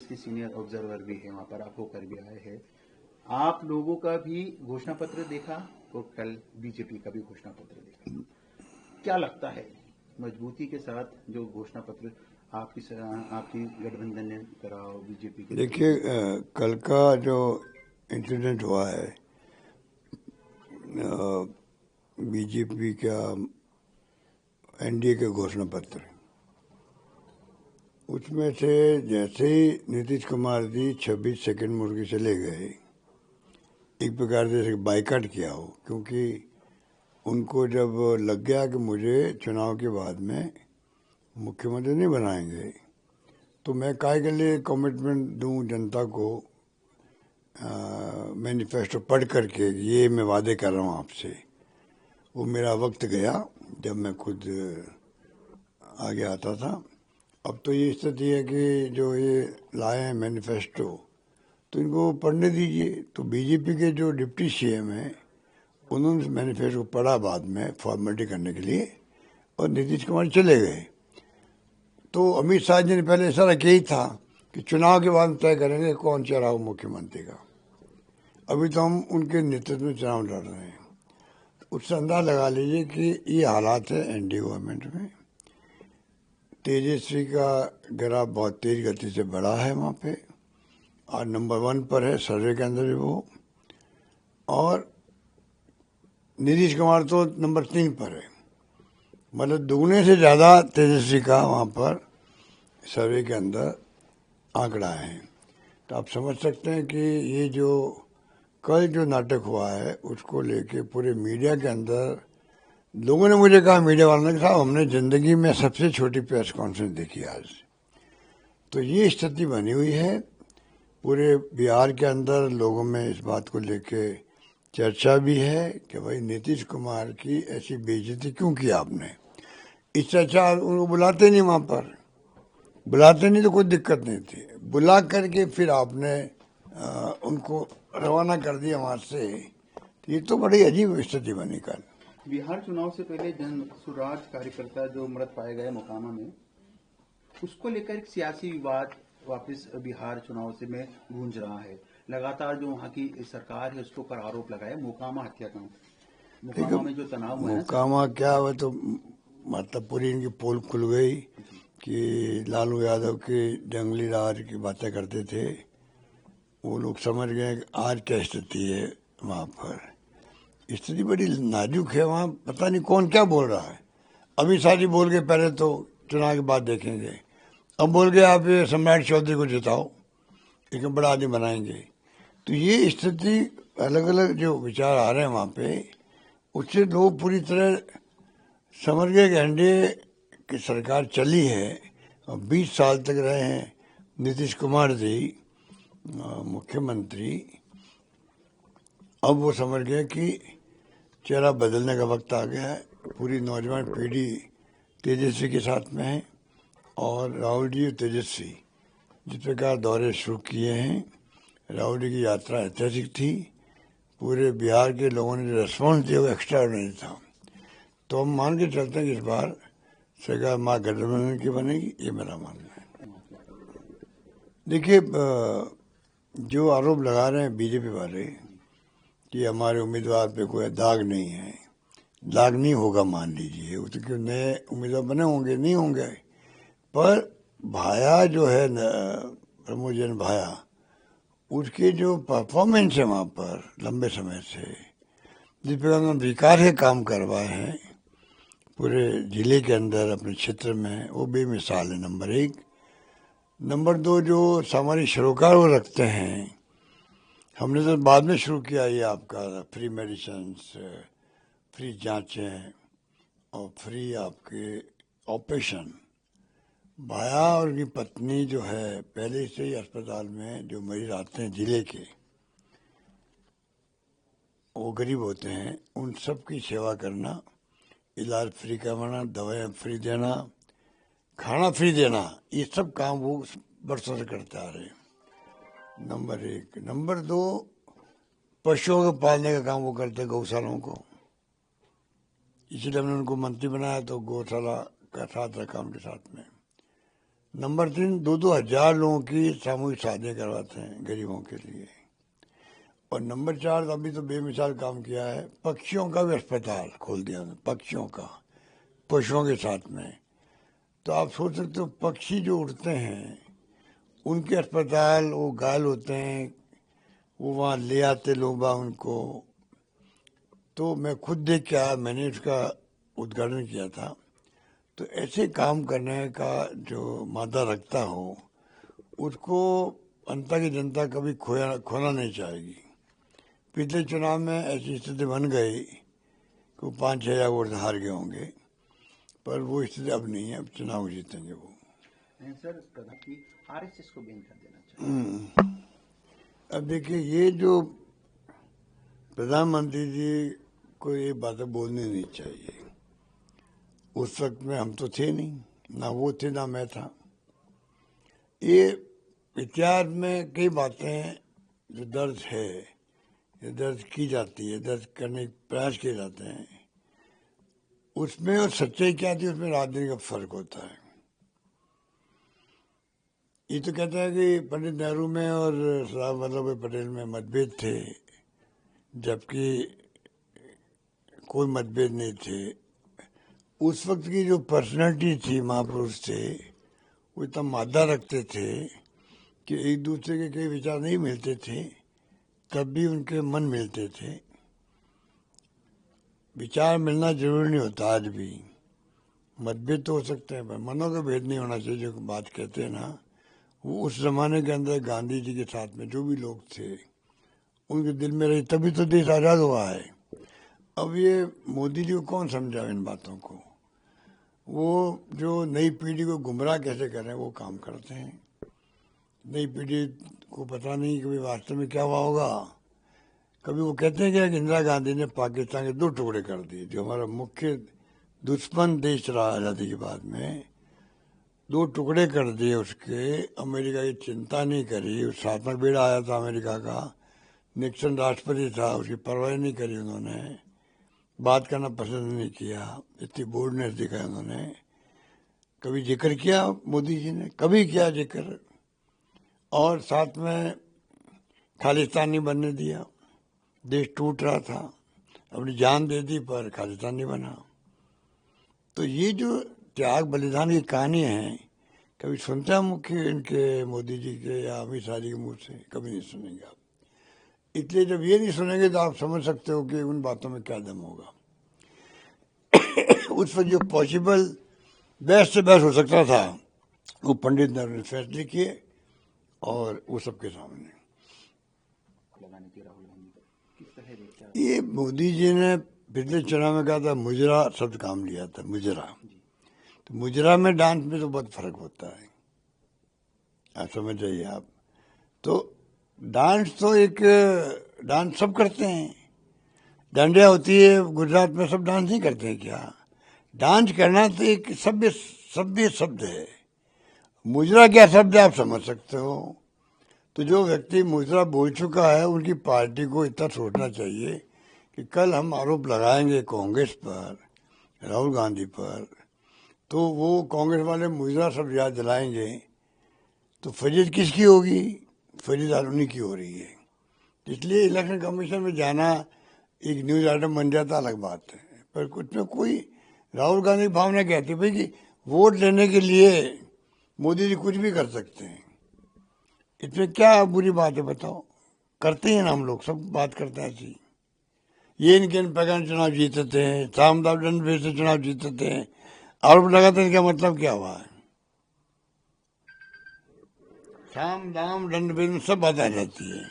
के senior observer भी है वहां पर, आप होकर भी आए हैं। आप लोगों का भी घोषणा पत्र देखा और कल बीजेपी का भी घोषणा पत्र देखा। क्या लगता है मजबूती के साथ जो घोषणा पत्र आपकी गठबंधन ने करा और बीजेपी के? देखिए, कल का जो इंसिडेंट हुआ है बीजेपी का एनडीए के घोषणा पत्र, उसमें से जैसे ही नीतीश कुमार जी 26 सेकंड मुड़ के चले गए, एक प्रकार से बाइकाट किया हो, क्योंकि उनको जब लग गया कि मुझे चुनाव के बाद में मुख्यमंत्री नहीं बनाएंगे तो मैं काहे के लिए कमिटमेंट दूं जनता को, मैनिफेस्टो पढ़ करके ये मैं वादे कर रहा हूँ आपसे। वो मेरा वक्त गया जब मैं खुद आगे आता था। अब तो ये स्थिति है कि जो ये लाए हैं मैनिफेस्टो, तो इनको पढ़ने दीजिए। तो बीजेपी के जो डिप्टी सीएम हैं उन्होंने मैनिफेस्टो पढ़ा बाद में फॉर्मेलिटी करने के लिए, और नीतीश कुमार चले गए। तो अमित शाह जी ने पहले इशारा किया ही था कि चुनाव के बाद तय करेंगे कौन चेहरा हो मुख्यमंत्री का। अभी तो हम उनके नेतृत्व में चुनाव लड़ रहे हैं। तो उससे अंदाजा लगा लीजिए कि ये हालात है एनडीए गवर्नमेंट में। तेजस्वी का ग्राफ बहुत तेज गति से बढ़ा है वहाँ पे, और नंबर 1 पर है सर्वे के अंदर भी वो, और नीतीश कुमार तो नंबर 3 पर है। मतलब दुगने से ज़्यादा तेजस्वी का वहाँ पर सर्वे के अंदर आंकड़ा है। तो आप समझ सकते हैं कि ये जो कल जो नाटक हुआ है उसको लेके पूरे मीडिया के अंदर लोगों ने मुझे कहा, मीडिया वालों ने कहा, हमने ज़िंदगी में सबसे छोटी प्रेस कॉन्फ्रेंस देखी आज। तो ये स्थिति बनी हुई है पूरे बिहार के अंदर। लोगों में इस बात को लेके चर्चा भी है कि भाई नीतीश कुमार की ऐसी बेइज्जती क्यों की आपने। इस चर्चा उनको बुलाते नहीं, वहाँ पर बुलाते नहीं तो कोई दिक्कत नहीं थी, बुला करके फिर आपने उनको रवाना कर दिया वहाँ से। तो ये तो बड़ी अजीब स्थिति बनी कल। बिहार चुनाव से पहले जन सुराज कार्यकर्ता जो मृत पाए गए मोकामा में, उसको लेकर एक सियासी विवाद वापस बिहार चुनाव से में गूंज रहा है। लगातार जो वहाँ की सरकार है उसके ऊपर आरोप लगाए मोकामा हत्याकांड, मोकामा में जो तनाव हुआ है। मोकामा क्या हुआ, तो मतलब पूरी इनकी पोल खुल गई कि लालू यादव की जंगली राज की बातें करते थे। वो लोग समझ गए कि आज क्या स्थिति है वहाँ पर। स्थिति बड़ी नाजुक है वहाँ, पता नहीं कौन क्या बोल रहा है। अमित शाह जी बोल के पहले तो चुनाव के बाद देखेंगे, अब बोल गए आप ये सम्राट चौधरी को जिताओ, एक बड़ा आदमी बनाएंगे। तो ये स्थिति, अलग अलग जो विचार आ रहे हैं वहाँ पे, उससे लोग पूरी तरह समझ गए कि एनडीए की सरकार चली है और 20 साल तक रहे हैं नीतीश कुमार जी मुख्यमंत्री। अब वो समझ गए कि चेहरा बदलने का वक्त आ गया है। पूरी नौजवान पीढ़ी तेजस्वी के साथ में है, और राहुल जी तेजस्वी जिस प्रकार दौरे शुरू किए हैं, राहुल जी की यात्रा ऐतिहासिक थी। पूरे बिहार के लोगों ने जो रेस्पॉन्स दिया वो एक्स्ट्रा ऑर्डिनरी था। तो हम मान के चलते हैं कि इस बार सरकार माँ गठबंधन की बनेगी, ये मेरा मानना है। देखिए, जो आरोप लगा रहे हैं बीजेपी वाले कि हमारे उम्मीदवार पे कोई दाग नहीं है, दाग नहीं होगा मान लीजिए, वो तो क्यों नए उम्मीदवार बने होंगे, नहीं होंगे। पर भाया जो है प्रमोद जैन भाया, उसके जो परफॉर्मेंस है वहाँ पर लंबे समय से, जिस प्रकार उन्होंने विकास के काम करवाए हैं पूरे जिले के अंदर अपने क्षेत्र में, वो बेमिसाल है। नंबर 1। नंबर 2, जो सामाजिक सरोकार वो रखते हैं, हमने तो बाद में शुरू किया ये आपका फ्री मेडिसिन, फ्री जांचें और फ्री आपके ऑपरेशन। भाया और उनकी पत्नी जो है पहले से ही अस्पताल में, जो मरीज आते हैं जिले के, वो गरीब होते हैं, उन सब की सेवा करना, इलाज फ्री करवाना, दवाइयाँ फ्री देना, खाना फ्री देना, ये सब काम वो बरसों से करते आ रहे हैं। नंबर 1। नंबर 2, पशुओं को पालने का काम वो करते हैं, गौशालाओं को। इसलिए हमने उनको मंत्री बनाया, तो गौशाला का साथ रखा उनके साथ में। नंबर 3, 2-2 हज़ार लोगों की सामूहिक शादियाँ करवाते हैं गरीबों के लिए। और नंबर 4, अभी तो बेमिसाल काम किया है, पक्षियों का भी अस्पताल खोल दिया उन्होंने, पक्षियों का, पशुओं के साथ में। तो आप सोच सकते हो पक्षी जो उड़ते हैं उनके अस्पताल, वो घायल होते हैं, वो वहाँ ले आते लोग बाग उनको। तो मैं खुद देख के आया, मैंने उसका उद्घाटन किया था। तो ऐसे काम करने का जो मादा रखता हो उसको अंता की जनता कभी खोना नहीं चाहेगी। पिछले चुनाव में ऐसी स्थिति बन गई कि वो 5-6 हज़ार वोट हार गए होंगे, पर वो स्थिति अब नहीं है, अब चुनाव जीतेंगे वो। सर प्रधान की आरएसएस को बैन कर देना चाहिए। अब देखिए, ये जो प्रधानमंत्री जी को ये बातें बोलनी नहीं चाहिए। उस वक्त में हम तो थे नहीं, ना वो थे ना मैं था। ये इतिहास में कई बातें जो दर्ज है, ये दर्ज की जाती है, दर्ज करने के प्रयास किए जाते हैं, उसमें और सच्चाई क्या थी उसमें राजनीति का फर्क होता है। ये तो कहता है कि पंडित नेहरू में और सरदार वल्लभ भाई पटेल में मतभेद थे, जबकि कोई मतभेद नहीं थे। उस वक्त की जो पर्सनैलिटी थी, महापुरुष थे, वो इतना मादा रखते थे कि एक दूसरे के कई विचार नहीं मिलते थे, तब भी उनके मन मिलते थे। विचार मिलना जरूरी नहीं होता, आज भी मतभेद तो हो सकते हैं, पर मनों का भेद नहीं होना चाहिए। जो बात कहते हैं ना, वो उस जमाने के अंदर गांधी जी के साथ में जो भी लोग थे उनके दिल में रही, तभी तो देश आज़ाद हुआ है। अब ये मोदी जी को कौन समझा इन बातों को? वो जो नई पीढ़ी को गुमराह कैसे कर रहे हैं वो काम करते हैं। नई पीढ़ी को पता नहीं कभी वास्तव में क्या हुआ होगा। कभी वो कहते हैं कि इंदिरा गांधी ने पाकिस्तान के 2 टुकड़े कर दिए, जो हमारा मुख्य दुश्मन देश रहा आज़ादी के बाद में, 2 टुकड़े कर दिए उसके। अमेरिका की चिंता नहीं करी, उस 7वां बेड़ा आया था अमेरिका का, निक्सन राष्ट्रपति था, उसकी परवाह नहीं करी उन्होंने, बात करना पसंद नहीं किया, इतनी बोल्डनेस दिखाई उन्होंने। कभी जिक्र किया मोदी जी ने? कभी किया जिक्र? और साथ में खालिस्तान नहीं बनने दिया, देश टूट रहा था, अपनी जान दे दी पर खालिस्तान नहीं बना। तो ये जो त्याग बलिदान की कहानी है, कभी सुनते हैं मुख्य इनके मोदी जी के या अमित शाह जी के मुंह से? कभी नहीं सुनेंगे आप। इसलिए जब ये नहीं सुनेंगे तो आप समझ सकते हो कि उन बातों में क्या दम होगा। उस पर जो पॉसिबल बेस्ट से बेस्ट हो सकता था वो पंडित नेहरू ने फैसले किए और वो सबके सामने। लगाने की राहुल गांधी पर किस तरह देखते हैं? ये मोदी जी ने पिछले चुनाव में कहा था मुजरा शब्द काम लिया था, मुजरा। तो मुजरा में डांस में तो बहुत फर्क होता है, आप समझ जाइए आप। तो डांस तो एक डांस सब करते हैं, डांडिया होती है गुजरात में, सब डांस नहीं करते हैं क्या? डांस करना तो एक सभ्य सभ्य शब्द है। मुजरा क्या शब्द है आप समझ सकते हो। तो जो व्यक्ति मुजरा बोल चुका है उनकी पार्टी को इतना सोचना चाहिए कि कल हम आरोप लगाएंगे कांग्रेस पर, राहुल गांधी पर, तो वो कांग्रेस वाले मुजरा शब्द याद दिलाएंगे तो फजीहत किसकी होगी? फजीहत उन्हीं की हो रही है। इसलिए इलेक्शन कमीशन में जाना एक न्यूज आइटम बन जाता, अलग बात है, पर कुछ में कोई राहुल गांधी की भावना कहती है भाई कि वोट लेने के लिए मोदी जी कुछ भी कर सकते हैं। इसमें क्या बुरी बात है बताओ? करते हैं ना हम लोग, सब बात करते हैं ऐसी। ये इनके पैगाम चुनाव जीतते हैं, साम दाम दंड भेद से चुनाव जीतते हैं, आरोप लगाते हैं, क्या मतलब क्या हुआ है? साम दाम दंड भेद में सब बात आ जाती है।